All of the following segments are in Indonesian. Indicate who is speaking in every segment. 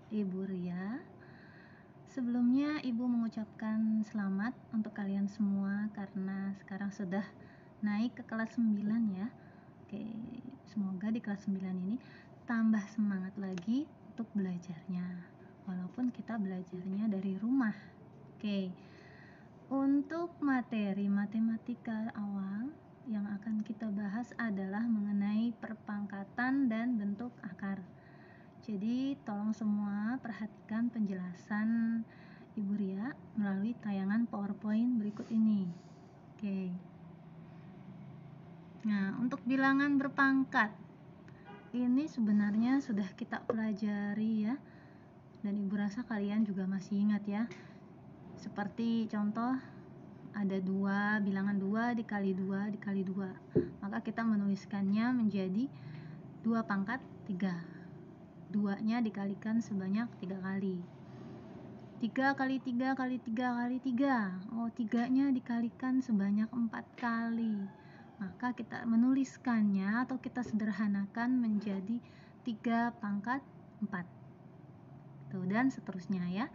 Speaker 1: Ibu Ria. Sebelumnya Ibu mengucapkan selamat untuk kalian semua karena sekarang sudah naik ke kelas 9 ya. Oke, semoga di kelas 9 ini tambah semangat lagi untuk belajarnya. Walaupun kita belajarnya dari rumah. Oke. Untuk materi matematika awal yang akan kita bahas adalah mengenai perpangkatan dan bentuk akar. Jadi tolong semua perhatikan penjelasan Ibu Ria melalui tayangan PowerPoint berikut ini. Oke. Nah, untuk bilangan berpangkat ini sebenarnya sudah kita pelajari ya. Dan Ibu rasa kalian juga masih ingat ya. Seperti contoh ada bilangan 2 dikali 2 dikali 2. Maka kita menuliskannya menjadi 2 pangkat 3. 2-nya dikalikan sebanyak 3 kali. 3 kali 3 kali 3 kali 3. Oh, 3-nya dikalikan sebanyak 4 kali. Maka kita menuliskannya atau kita sederhanakan menjadi 3 pangkat 4. Tuh, dan seterusnya ya.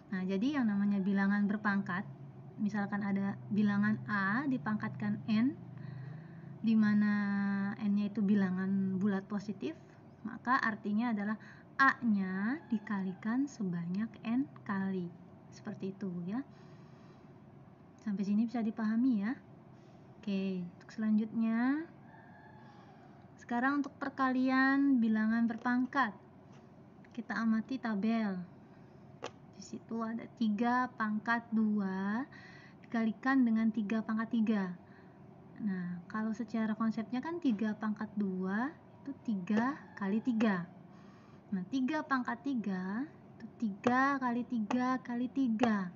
Speaker 1: Nah, jadi yang namanya bilangan berpangkat, misalkan ada bilangan A dipangkatkan N, di mana N-nya itu bilangan bulat positif, maka artinya adalah A-nya dikalikan sebanyak N kali. Seperti itu ya. Sampai sini bisa dipahami ya. Oke, untuk selanjutnya sekarang untuk perkalian bilangan berpangkat. Kita amati tabel. Di situ ada 3 pangkat 2 dikalikan dengan 3 pangkat 3. Nah, kalau secara konsepnya kan 3 pangkat 2 itu 3 kali 3. Nah, 3 pangkat 3 itu 3 kali 3 kali 3.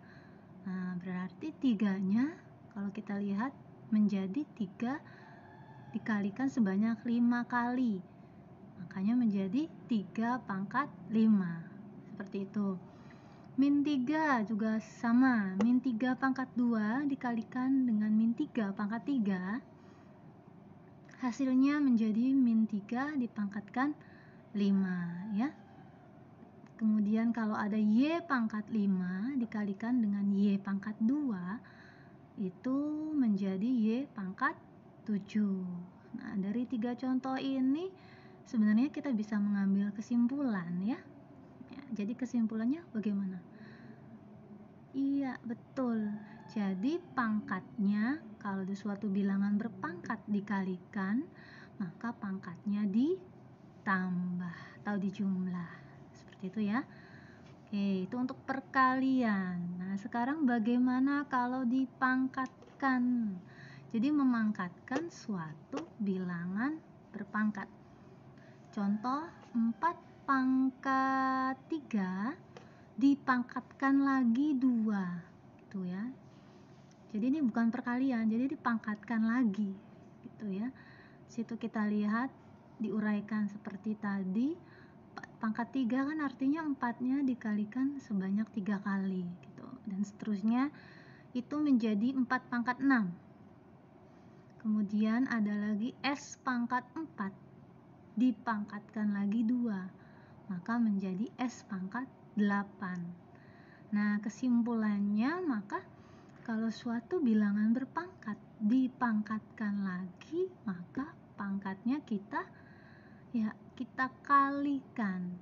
Speaker 1: Nah, berarti 3-nya kalau kita lihat menjadi 3 dikalikan sebanyak 5 kali. Makanya menjadi 3 pangkat 5. Seperti itu. Min 3 juga sama. Min 3 pangkat 2 dikalikan dengan min 3 pangkat 3. Hasilnya menjadi min 3 dipangkatkan 5 ya. Kemudian kalau ada Y pangkat 5 dikalikan dengan Y pangkat 2, itu menjadi Y pangkat 7. Nah, dari 3 contoh ini sebenarnya kita bisa mengambil kesimpulan ya. Jadi kesimpulannya bagaimana? Iya, betul. Jadi pangkatnya kalau di suatu bilangan berpangkat dikalikan, maka pangkatnya ditambah atau dijumlah. Seperti itu ya. Oke, itu untuk perkalian. Nah, sekarang bagaimana kalau dipangkatkan? Jadi memangkatkan suatu bilangan berpangkat. Contoh 4 pangkat 3 dipangkatkan lagi 2 gitu ya. Jadi ini bukan perkalian, jadi dipangkatkan lagi gitu ya. Situ kita lihat diuraikan seperti tadi. Pangkat 3 kan artinya 4-nya dikalikan sebanyak 3 kali gitu. Dan seterusnya itu menjadi 4 pangkat 6. Kemudian ada lagi S pangkat 4 dipangkatkan lagi 2, maka menjadi S pangkat 8. Nah, kesimpulannya maka kalau suatu bilangan berpangkat dipangkatkan lagi, maka pangkatnya kita kalikan.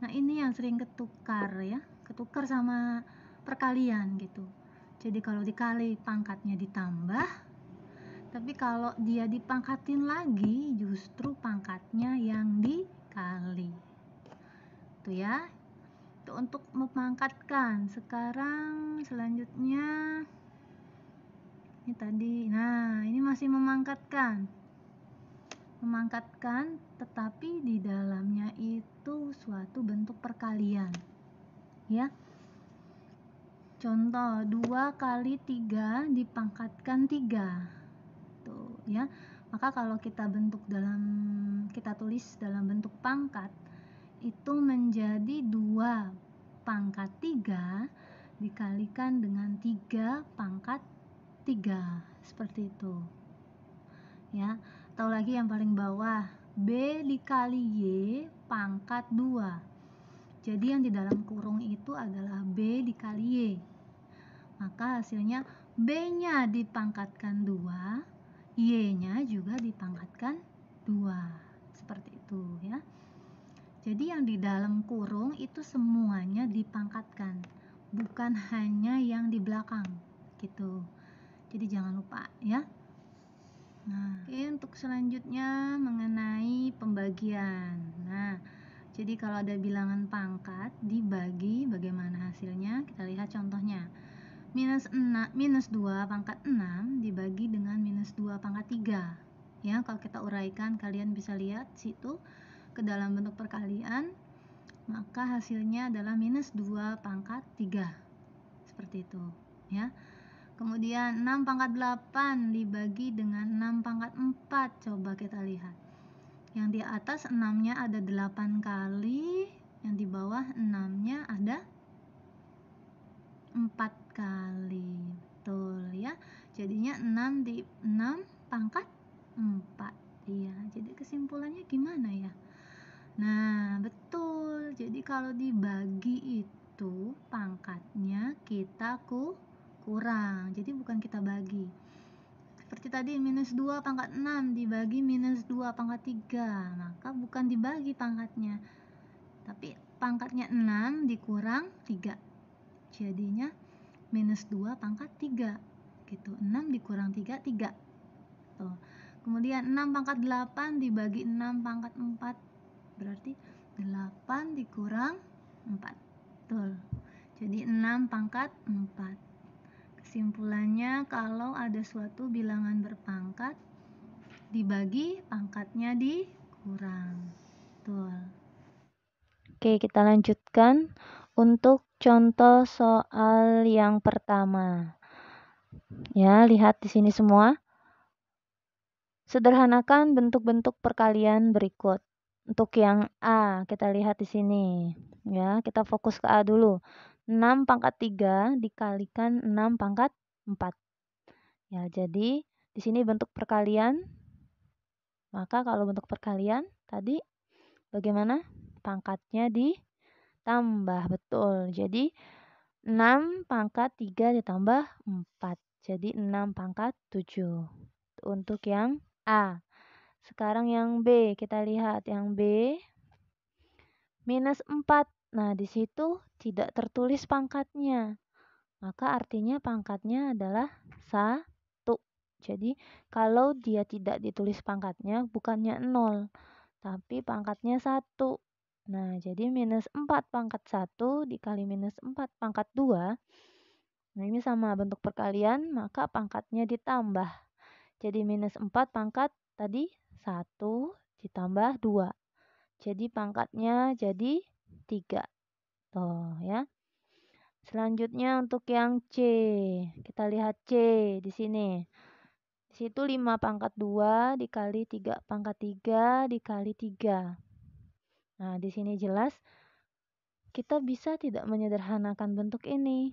Speaker 1: Nah, ini yang sering ketukar sama perkalian gitu. Jadi kalau dikali pangkatnya ditambah, tapi kalau dia dipangkatin lagi justru pangkatnya yang dikali. Itu ya. Itu untuk memangkatkan. Sekarang selanjutnya ini tadi. Nah, ini masih memangkatkan. Memangkatkan tetapi di dalamnya itu suatu bentuk perkalian. Ya. Contoh 2 kali 3 dipangkatkan 3. Tuh, ya. Maka kalau kita tulis dalam bentuk pangkat itu menjadi 2 pangkat 3 dikalikan dengan 3 pangkat 3. Seperti itu. Ya. Atau lagi yang paling bawah, B dikali Y pangkat 2. Jadi yang di dalam kurung itu adalah B dikali Y. Maka hasilnya B-nya dipangkatkan 2, Y-nya juga dipangkatkan 2. Seperti itu ya. Jadi yang di dalam kurung itu semuanya dipangkatkan, bukan hanya yang di belakang gitu. Jadi jangan lupa ya. Nah, oke, untuk selanjutnya mengenai pembagian. Nah, jadi kalau ada bilangan pangkat dibagi, bagaimana hasilnya? Kita lihat contohnya. Minus 2 pangkat 6 dibagi dengan minus 2 pangkat 3. Ya, kalau kita uraikan, kalian bisa lihat situ ke dalam bentuk perkalian, maka hasilnya adalah minus 2 pangkat 3. Seperti itu ya. Kemudian 6 pangkat 8 dibagi dengan 6 pangkat 4. Coba kita lihat. Yang di atas 6-nya ada 8 kali, yang di bawah 6-nya ada 4 kali. Betul ya. Jadinya 6 di 6 pangkat 4. Iya, jadi kesimpulannya gimana ya? Nah, betul. Jadi kalau dibagi itu pangkatnya kita kurang. Jadi bukan kita bagi. Seperti tadi minus 2 pangkat 6 dibagi minus 2 pangkat 3. Maka bukan dibagi pangkatnya. Tapi pangkatnya 6 dikurang 3. Jadinya minus 2 pangkat 3. Gitu. 6 dikurang 3, 3. Tuh. Kemudian 6 pangkat 8 dibagi 6 pangkat 4. Berarti 8 dikurang 4. Betul. Jadi 6 pangkat 4. Kesimpulannya, kalau ada suatu bilangan berpangkat dibagi, pangkatnya dikurang. Betul. Oke, kita lanjutkan untuk contoh soal yang pertama. Ya, lihat di sini semua. Sederhanakan bentuk-bentuk perkalian berikut. Untuk yang A, kita lihat di sini. Ya, kita fokus ke A dulu. 6 pangkat 3 dikalikan 6 pangkat 4. Ya, jadi di sini bentuk perkalian. Maka kalau bentuk perkalian tadi bagaimana? Pangkatnya ditambah, betul. Jadi 6 pangkat 3 ditambah 4. Jadi 6 pangkat 7. Untuk yang A. Sekarang yang B, kita lihat yang B. Minus 4. Nah, di situ tidak tertulis pangkatnya. Maka artinya pangkatnya adalah 1. Jadi, kalau dia tidak ditulis pangkatnya, bukannya 0, tapi pangkatnya 1. Nah, jadi minus 4 pangkat 1 dikali minus 4 pangkat 2. Nah, ini sama bentuk perkalian, maka pangkatnya ditambah. Jadi minus 4 pangkat tadi 1 ditambah 2. Jadi pangkatnya jadi 3. Tuh ya. Selanjutnya untuk yang C. Kita lihat C di sini. Di situ 5 pangkat 2 dikali 3 pangkat 3 dikali 3. Nah, di sini jelas kita bisa tidak menyederhanakan bentuk ini.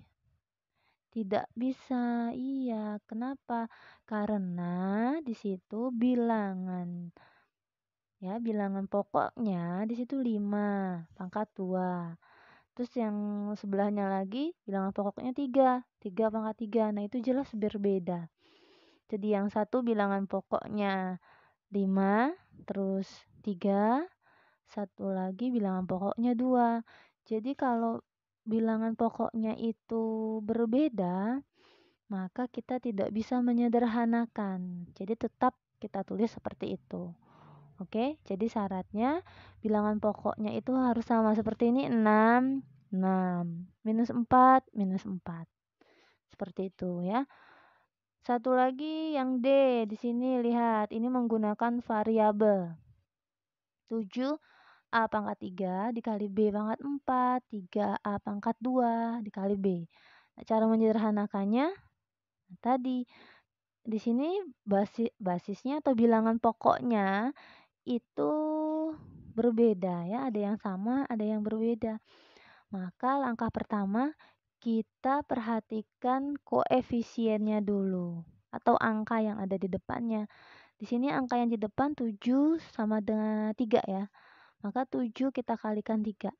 Speaker 1: Tidak bisa. Iya, kenapa? Karena di situ bilangan. Ya, bilangan pokoknya di situ 5 pangkat 2. Terus yang sebelahnya lagi bilangan pokoknya 3 pangkat 3. Nah, itu jelas berbeda. Jadi yang satu bilangan pokoknya 5, terus 3, satu lagi bilangan pokoknya 2. Jadi kalau bilangan pokoknya itu berbeda, maka kita tidak bisa menyederhanakan. Jadi tetap kita tulis seperti itu. Oke, jadi syaratnya bilangan pokoknya itu harus sama seperti ini, 6, 6, minus 4, minus 4. Seperti itu ya. Satu lagi yang D, di sini lihat, ini menggunakan variabel. 7 A pangkat 3 dikali B pangkat 4, 3A pangkat 2 dikali B. Nah, cara menyederhanakannya tadi di sini basisnya atau bilangan pokoknya itu berbeda ya, ada yang sama, ada yang berbeda. Maka langkah pertama kita perhatikan koefisiennya dulu atau angka yang ada di depannya. Di sini angka yang di depan 7 sama dengan 3 ya. Maka 7 kita kalikan 3.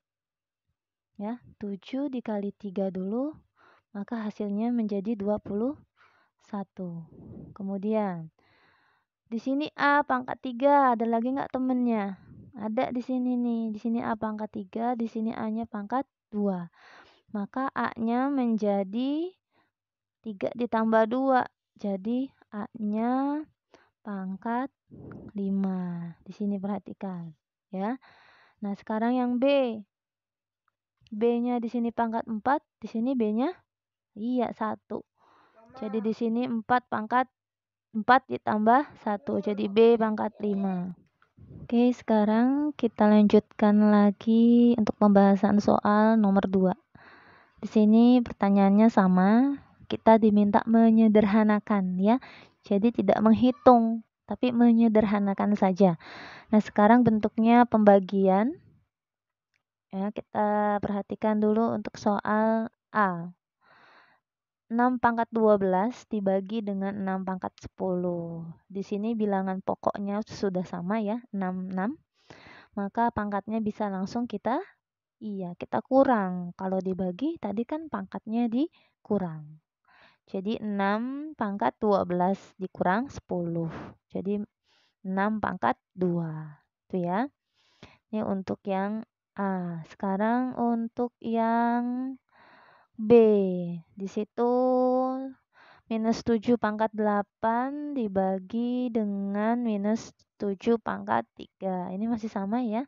Speaker 1: Ya, 7 dikali 3 dulu, maka hasilnya menjadi 21. Kemudian di sini A pangkat 3, ada lagi nggak temennya? Ada di sini nih, di sini A pangkat 3, di sini A-nya pangkat 2. Maka A-nya menjadi 3 ditambah 2. Jadi A-nya pangkat 5. Di sini perhatikan, ya. Nah, sekarang yang B. B-nya di sini pangkat 4, di sini B-nya 1. Jadi di sini 4 pangkat 4 ditambah 1. Jadi B pangkat 5. Oke, sekarang kita lanjutkan lagi untuk pembahasan soal nomor 2. Di sini pertanyaannya sama, kita diminta menyederhanakan ya. Jadi tidak menghitung, tapi menyederhanakan saja. Nah, sekarang bentuknya pembagian. Ya, kita perhatikan dulu untuk soal A. 6 pangkat 12 dibagi dengan 6 pangkat 10. Di sini bilangan pokoknya sudah sama ya, 6. Maka pangkatnya bisa langsung kita kurang. Kalau dibagi tadi kan pangkatnya dikurang. Jadi 6 pangkat 12 dikurang 10. Jadi 6 pangkat 2. Itu ya. Ini untuk yang A. Sekarang untuk yang B. Di situ minus 7 pangkat 8 dibagi dengan minus 7 pangkat 3. Ini masih sama ya.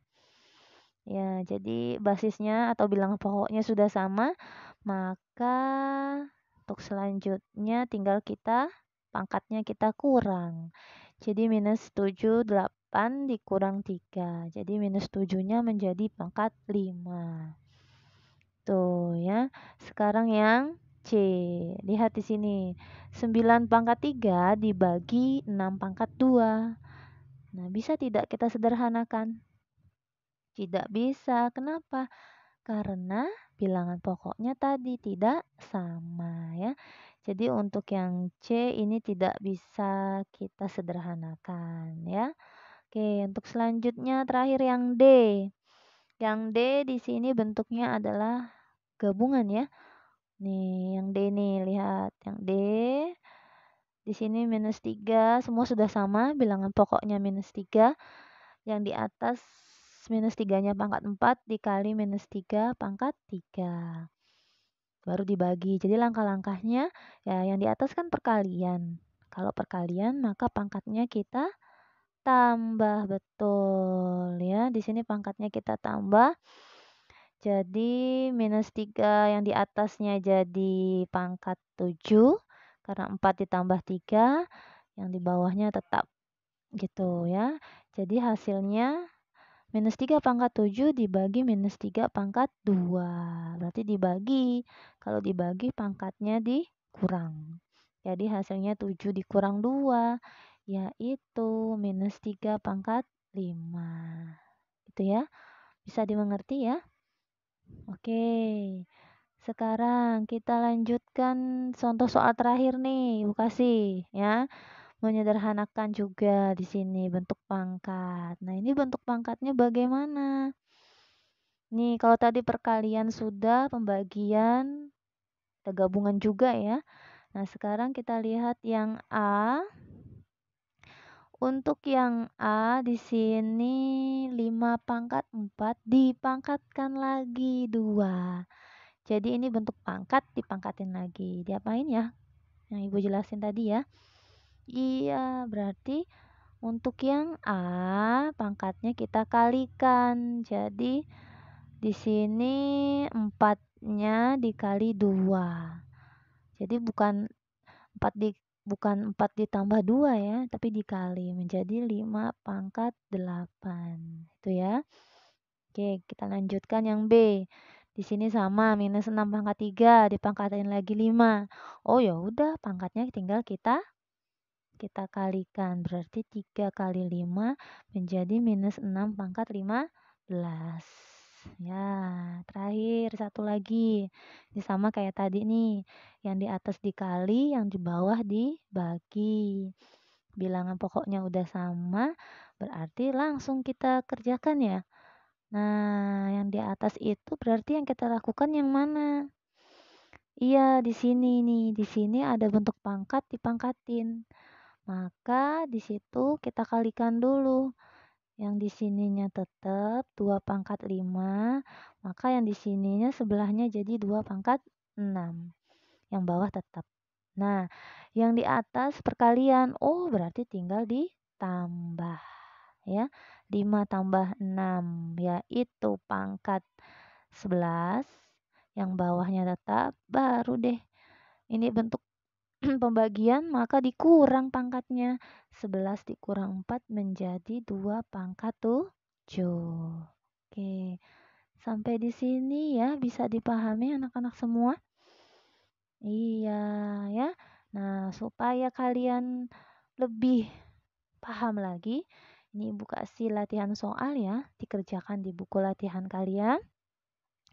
Speaker 1: Ya, jadi basisnya atau bilangan pokoknya sudah sama, maka untuk selanjutnya tinggal pangkatnya kita kurang. Jadi minus 7, 8 dikurang 3. Jadi minus 7-nya menjadi pangkat 5. Tuh ya. Sekarang yang C. Lihat di sini. 9 pangkat 3 dibagi 6 pangkat 2. Nah, bisa tidak kita sederhanakan? Tidak bisa. Kenapa? Karena bilangan pokoknya tadi tidak sama ya. Jadi untuk yang C ini tidak bisa kita sederhanakan ya. Oke, untuk selanjutnya terakhir yang D. Yang D di sini bentuknya adalah gabungan ya. Nih, yang D nih, lihat. Yang D di sini minus 3, semua sudah sama, bilangan pokoknya minus 3. Yang di atas minus 3-nya pangkat 4 dikali minus 3 pangkat 3. Baru dibagi. Jadi langkah-langkahnya ya yang di atas kan perkalian. Kalau perkalian maka pangkatnya kita tambah, betul ya. Di sini pangkatnya kita tambah. Jadi minus 3 yang di atasnya jadi pangkat 7 karena 4 ditambah 3, yang di bawahnya tetap gitu ya. Jadi hasilnya minus 3 pangkat 7 dibagi minus 3 pangkat 2. Berarti dibagi. Kalau dibagi pangkatnya dikurang. Jadi hasilnya 7 dikurang 2 yaitu minus 3 pangkat 5. Itu ya. Bisa dimengerti ya? Oke. Sekarang kita lanjutkan contoh soal terakhir nih, Bu kasih ya. Menyederhanakan juga di sini bentuk pangkat. Nah, ini bentuk pangkatnya bagaimana? Nih, kalau tadi perkalian sudah, pembagian, kita gabungan juga ya. Nah, sekarang kita lihat yang A. Untuk yang A di sini 5 pangkat 4 dipangkatkan lagi 2. Jadi ini bentuk pangkat dipangkatin lagi. Diapain ya? Yang Ibu jelasin tadi ya. Iya, berarti untuk yang A pangkatnya kita kalikan. Jadi di sini 4-nya dikali 2. Jadi bukan 4 ditambah 2 ya, tapi dikali menjadi 5 pangkat 8. Itu ya. Oke, kita lanjutkan yang B. Di sini sama, minus 6 pangkat 3 dipangkatin lagi 5. Oh ya udah, pangkatnya tinggal kita kalikan. Berarti 3 kali 5 menjadi minus 6 pangkat 15. Ya, terakhir satu lagi. Ini sama kayak tadi nih. Yang di atas dikali, yang di bawah dibagi. Bilangan pokoknya udah sama, berarti langsung kita kerjakan ya.
Speaker 2: Nah, yang di atas itu berarti yang kita lakukan yang mana? Iya, di sini nih. Di sini ada bentuk pangkat dipangkatin. Maka di situ kita kalikan dulu. Yang di sininya tetap 2 pangkat 5, maka yang di sininya sebelahnya jadi 2 pangkat 6. Yang bawah tetap. Nah, yang di atas perkalian. Oh, berarti tinggal ditambah ya. 5 tambah 6 yaitu pangkat 11. Yang bawahnya tetap, baru deh ini bentuk pembagian maka dikurang pangkatnya. 11 dikurang 4 menjadi 2 pangkat 7. Oke, sampai di sini ya bisa dipahami anak-anak semua? Iya ya. Nah, supaya kalian lebih paham lagi, ini Ibu kasih latihan soal ya, dikerjakan di buku latihan kalian.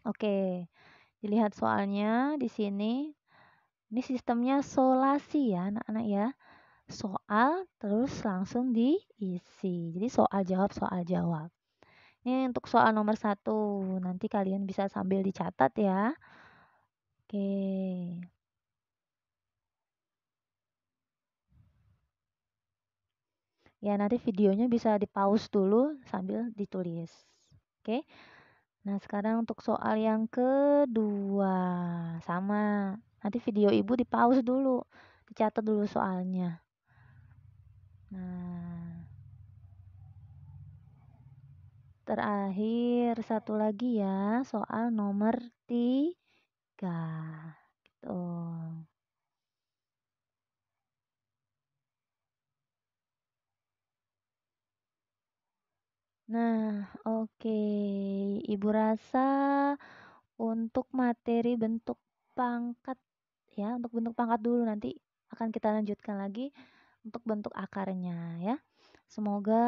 Speaker 2: Oke, dilihat soalnya di sini. Ini sistemnya solasi ya, anak-anak ya. Soal terus langsung diisi. Jadi soal jawab, soal jawab. Ini untuk soal nomor 1. Nanti kalian bisa sambil dicatat ya. Oke. Ya, nanti videonya bisa di-pause dulu sambil ditulis. Oke. Nah, sekarang untuk soal yang kedua. Sama. Nanti video Ibu di-pause dulu. Dicatat dulu soalnya. Nah, terakhir satu lagi ya, soal nomor 3. Gitu. Nah, oke. Ibu rasa untuk materi bentuk pangkat ya, untuk bentuk pangkat dulu nanti akan kita lanjutkan lagi untuk bentuk akarnya ya. Semoga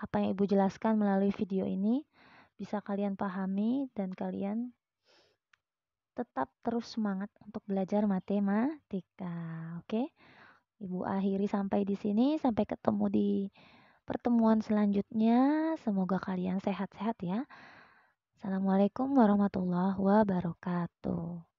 Speaker 2: apa yang Ibu jelaskan melalui video ini bisa kalian pahami dan kalian tetap terus semangat untuk belajar matematika. Oke? Ibu akhiri sampai di sini, sampai ketemu di pertemuan selanjutnya. Semoga kalian sehat-sehat ya. Assalamualaikum warahmatullahi wabarakatuh.